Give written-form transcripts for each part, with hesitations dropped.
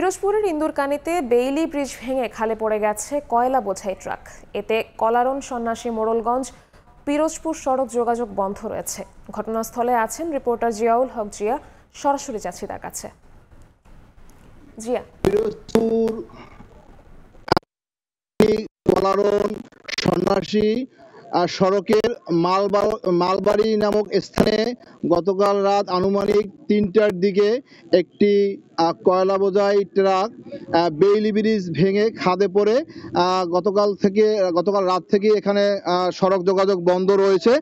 পিরোজপুরের ইন্দুরকানীতে Bailey bridge ভেঙে খালে পড়ে গেছে কয়লা বোঝাই ট্রাক। এতে কলারণ সন্ন্যাসী মোড়লগঞ্জ পিরোজপুর সড়ক যোগাযোগ বন্ধ রয়েছে। ঘটনাস্থলে আছেন রিপোর্টার জিয়াউল হক জিয়া। সরাসরি যাচ্ছি তার কাছে। জিয়া, পিরোজপুর কলারণ সন্ন্যাসী সড়কের মালবাড়ি নামক স্থানে গতকাল রাত আনুমানিক ৩টার দিকে একটি কয়লা বোঝাই ট্রাক বেইলি ব্রিজ ভেঙে খাদে পড়ে গতকাল রাত থেকে এখানে সড়ক যোগাযোগ বন্ধ রয়েছে।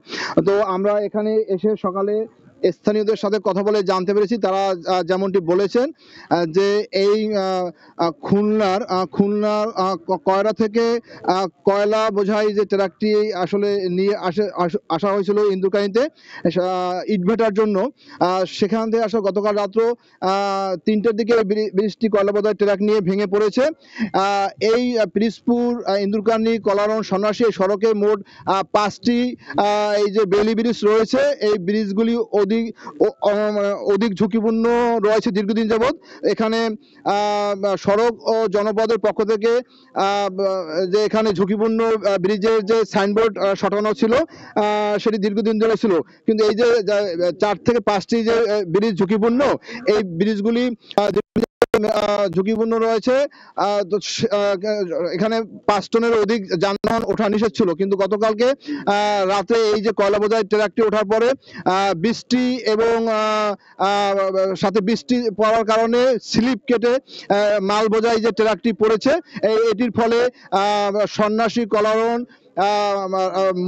তো আমরা এখানে এসে সকালে স্থানীয়দের সাথে কথা বলে জানতে পেরেছি, তারা যেমনটি বলেছেন যে এই খুলনার কয়রা থেকে কয়লা বোঝাই যে ট্রাকটি আসলে নিয়ে আসা হয়েছিল ইন্দুরকানীতে ইটভাটার জন্য। সেখান থেকে আসলে গতকাল রাত্র ৩টার দিকে ব্রিজটি কয়লা বোঝাই ট্রাক নিয়ে ভেঙে পড়েছে। এই পিরোজপুর ইন্দুরকানী কলারণ সন্ন্যাসী সড়কে মোট 5টি এই যে বেইলি ব্রিজ রয়েছে। এই ব্রিজগুলি অধিক ঝুঁকিপূর্ণ রয়েছে দীর্ঘদিন যাবৎ। এখানে সড়ক ও জনপদের পক্ষ থেকে যে এখানে ঝুঁকিপূর্ণ ব্রিজের যে সাইনবোর্ড সাঁটানো ছিল সেটি দীর্ঘদিন ধরে ছিল, কিন্তু এই যে 4 থেকে 5টি যে ব্রিজ ঝুঁকিপূর্ণ, এই ব্রিজগুলি ঝুঁকিপূর্ণ রয়েছে। এখানে 5 টনের অধিক যানবাহন ওঠা নিষেধ ছিল, কিন্তু গতকালকে রাতে এই যে কয়লা বোঝাই ট্রাকটি ওঠার পরে বৃষ্টি এবং সাথে বৃষ্টি পড়ার কারণে স্লিপ কেটে মাল বোঝাই যে ট্রাকটি পড়েছে। এটির ফলে সন্ন্যাসী কলারণ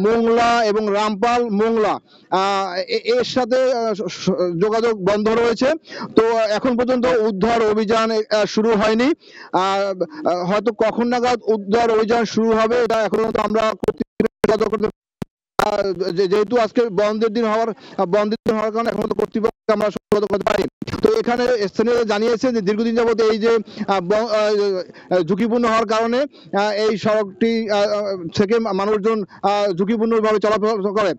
মোংলা এবং রামপাল মোংলা এর সাথে যোগাযোগ বন্ধ রয়েছে। তো এখন পর্যন্ত উদ্ধার অভিযান শুরু হয়নি। হয়তো কখন নাগাদ উদ্ধার অভিযান শুরু হবে এটা এখনো আমরা যেহেতু আজকে বন্ধের দিন হওয়ার কারণে এখন তো কর্তৃপক্ষ আমরা যোগাযোগ করতে পারি। তো এখানে স্থানীয়রা জানিয়েছেন যে দীর্ঘদিন যাবত এই যে ঝুঁকিপূর্ণ হওয়ার কারণে এই সড়কটি থেকে মানুষজন ঝুঁকিপূর্ণভাবে চলাফেরা করে।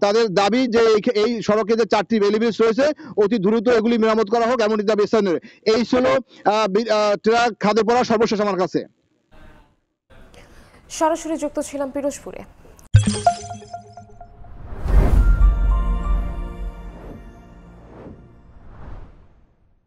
তাদের দাবি যে এই সড়কে যে 4টি বেইলি ব্রিজ রয়েছে অতি দ্রুত এগুলি মেরামত করা হোক, এমনটি দাবি স্থানীয়। এই ছিল ট্রাক খাদে পড়া সর্বশেষ আমার কাছে। সরাসরি যুক্ত ছিলাম পিরোজপুরে।